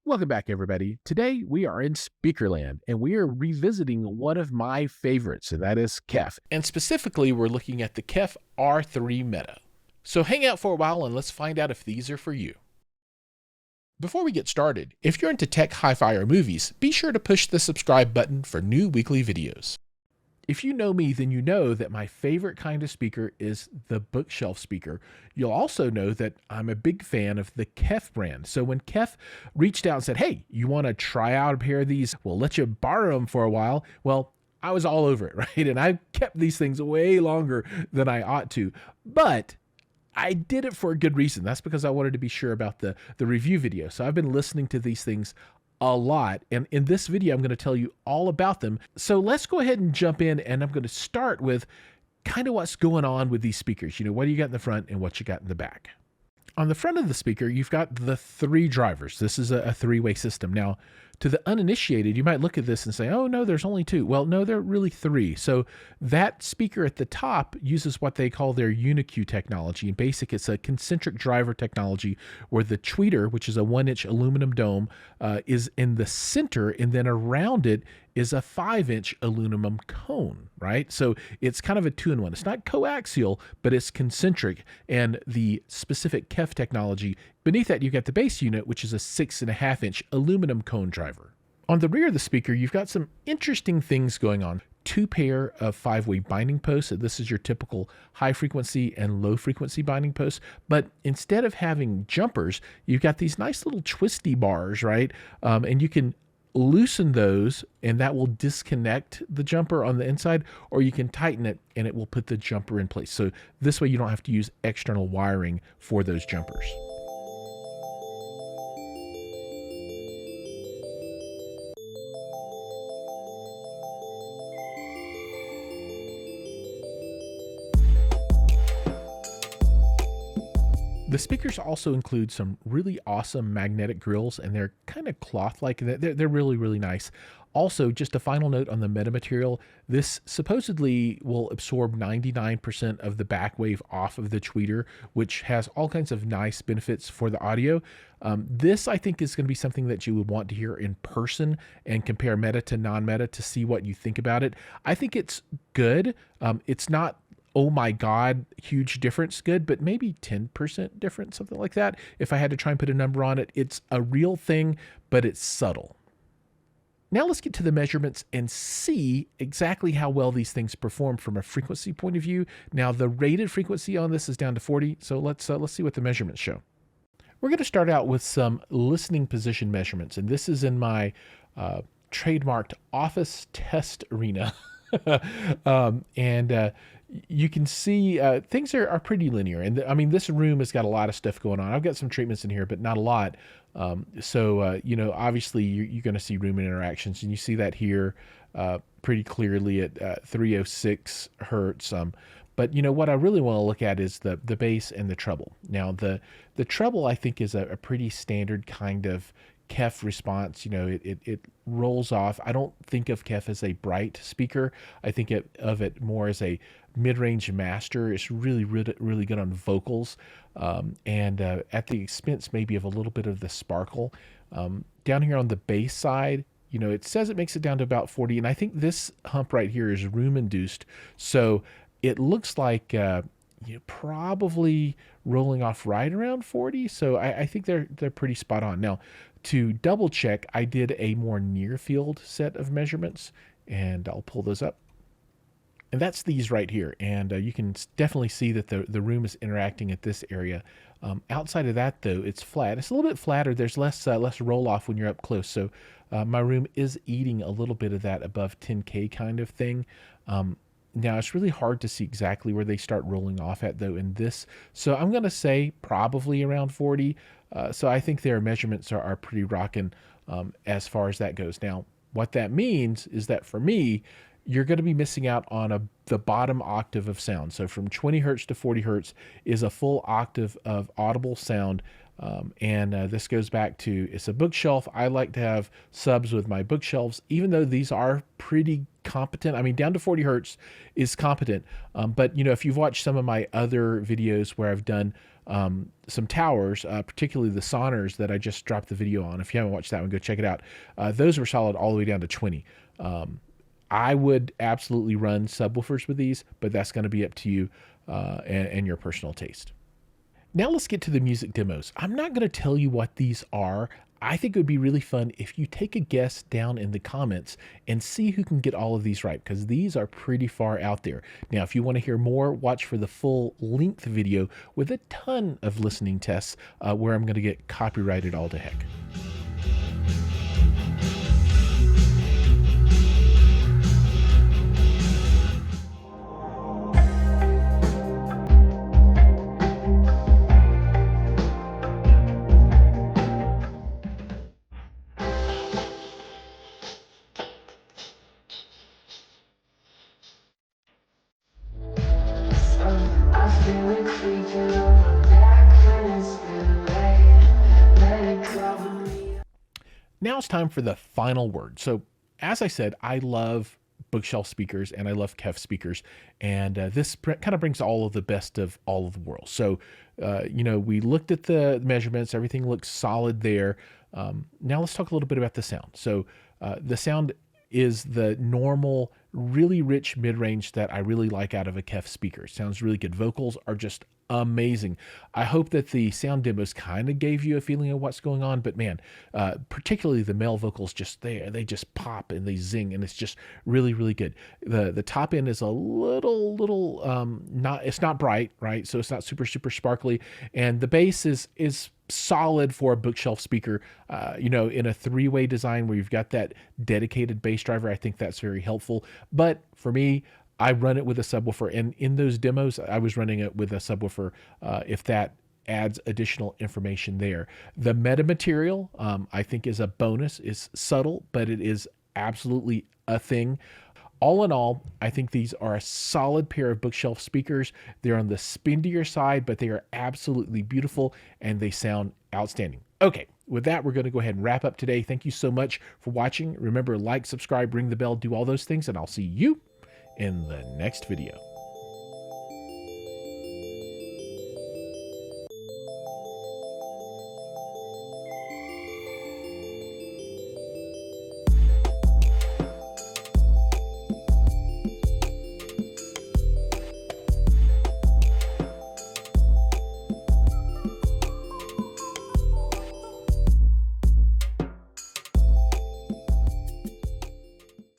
Welcome back, everybody. Today we are in Speakerland and we are revisiting one of my favorites, and that is KEF. And specifically, we're looking at the KEF R3 Meta. So hang out for a while and let's find out if these are for you. Before we get started, if you're into tech, hi-fi, or movies, be sure to push the subscribe button for new weekly videos. If you know me, then you know that my favorite kind of speaker is the bookshelf speaker. You'll also know that I'm a big fan of the KEF brand. So when KEF reached out and said, hey, you want to try out a pair of these? We'll let you borrow them for a while. Well, I was all over it, right? And I've kept these things way longer than I ought to. But I did it for a good reason. That's because I wanted to be sure about the review video. So I've been listening to these things a lot, and in this video I'm going to tell you all about them. So let's go ahead and jump in, and I'm going to start with kind of what's going on with these speakers. You know, what do you got in the front and what you got in the back? On the front of the speaker, you've got the three drivers. This is a three-way system. Now, to the uninitiated, you might look at this and say, oh, no, there's only two. Well, no, there are really three. So that speaker at the top uses what they call their UniQ technology. In basic, it's a concentric driver technology where the tweeter, which is a 1-inch aluminum dome, is in the center, and then around it is a 5-inch aluminum cone, right? So it's kind of a two-in-one. It's not coaxial, but it's concentric, and the specific KEF technology. Beneath that, you've got the base unit, which is a 6.5-inch aluminum cone driver. On the rear of the speaker, you've got some interesting things going on. Two pair of 5-way binding posts. So this is your typical high frequency and low frequency binding posts. But instead of having jumpers, you've got these nice little twisty bars, right? And you can loosen those and that will disconnect the jumper on the inside, or you can tighten it and it will put the jumper in place. So this way you don't have to use external wiring for those jumpers. The speakers also include some really awesome magnetic grills, and they're kind of cloth-like. They're really, really nice. Also, just a final note on the metamaterial, this supposedly will absorb 99% of the back wave off of the tweeter, which has all kinds of nice benefits for the audio. This, I think, is going to be something that you would want to hear in person and compare meta to non-meta to see what you think about it. I think it's good. It's not, oh my God, huge difference good, but maybe 10% difference, something like that. If I had to try and put a number on it, it's a real thing, but it's subtle. Now let's get to the measurements and see exactly how well these things perform from a frequency point of view. Now the rated frequency on this is down to 40, so let's see what the measurements show. We're going to start out with some listening position measurements, and this is in my trademarked office test arena. You can see things are pretty linear. And I mean, this room has got a lot of stuff going on. I've got some treatments in here, but not a lot. You know, obviously you're going to see room interactions, and you see that here pretty clearly at 306 Hertz. But you know, what I really want to look at is the bass and the treble. Now the treble, I think, is a pretty standard kind of KEF response. You know, it rolls off. I don't think of KEF as a bright speaker. I think of it more as a mid-range master. It's really good on vocals, and at the expense maybe of a little bit of the sparkle. Down here on the bass side, you know, it says it makes it down to about 40, and I think this hump right here is room induced. So it looks like you're probably rolling off right around 40. So I think they're pretty spot on. Now, to double check, I did a more near field set of measurements, and I'll pull those up. And that's these right here. And you can definitely see that the room is interacting at this area. Outside of that, though, it's flat. It's a little bit flatter. There's less roll off when you're up close. So my room is eating a little bit of that above 10K kind of thing. Now, it's really hard to see exactly where they start rolling off at, though, in this. So I'm going to say probably around 40. So I think their measurements are pretty rocking as far as that goes. Now, what that means is that for me, you're going to be missing out on the bottom octave of sound. So from 20 hertz to 40 hertz is a full octave of audible sound. This goes back to, it's a bookshelf. I like to have subs with my bookshelves, even though these are pretty competent. I mean, down to 40 hertz is competent. But you know, if you've watched some of my other videos where I've done some towers, particularly the Sonors that I just dropped the video on. If you haven't watched that one, go check it out. Those were solid all the way down to 20. I would absolutely run subwoofers with these, but that's going to be up to you and your personal taste. Now let's get to the music demos. I'm not going to tell you what these are. I think it would be really fun if you take a guess down in the comments and see who can get all of these right, because these are pretty far out there. Now, if you want to hear more, watch for the full length video with a ton of listening tests where I'm going to get copyrighted all to heck. Now it's time for the final word. So as I said, I love bookshelf speakers and I love KEF speakers, and this kind of brings all of the best of all of the world. So we looked at the measurements, everything looks solid there. Now let's talk a little bit about the sound. So the sound is the normal, really rich mid-range that I really like out of a KEF speaker. It sounds really good. Vocals are just amazing. I hope that the sound demos kind of gave you a feeling of what's going on, but man, particularly the male vocals, they just pop and they zing, and it's just really, really good. The top end is a little it's not bright, right? So it's not super sparkly, and the bass is solid for a bookshelf speaker. In a three-way design where you've got that dedicated bass driver, I think that's very helpful. But for me, I run it with a subwoofer, and in those demos, I was running it with a subwoofer if that adds additional information there. The meta material, I think, is a bonus. It's subtle, but it is absolutely a thing. All in all, I think these are a solid pair of bookshelf speakers. They're on the spendier side, but they are absolutely beautiful, and they sound outstanding. Okay, with that, we're going to go ahead and wrap up today. Thank you so much for watching. Remember, like, subscribe, ring the bell, do all those things, and I'll see you in the next video.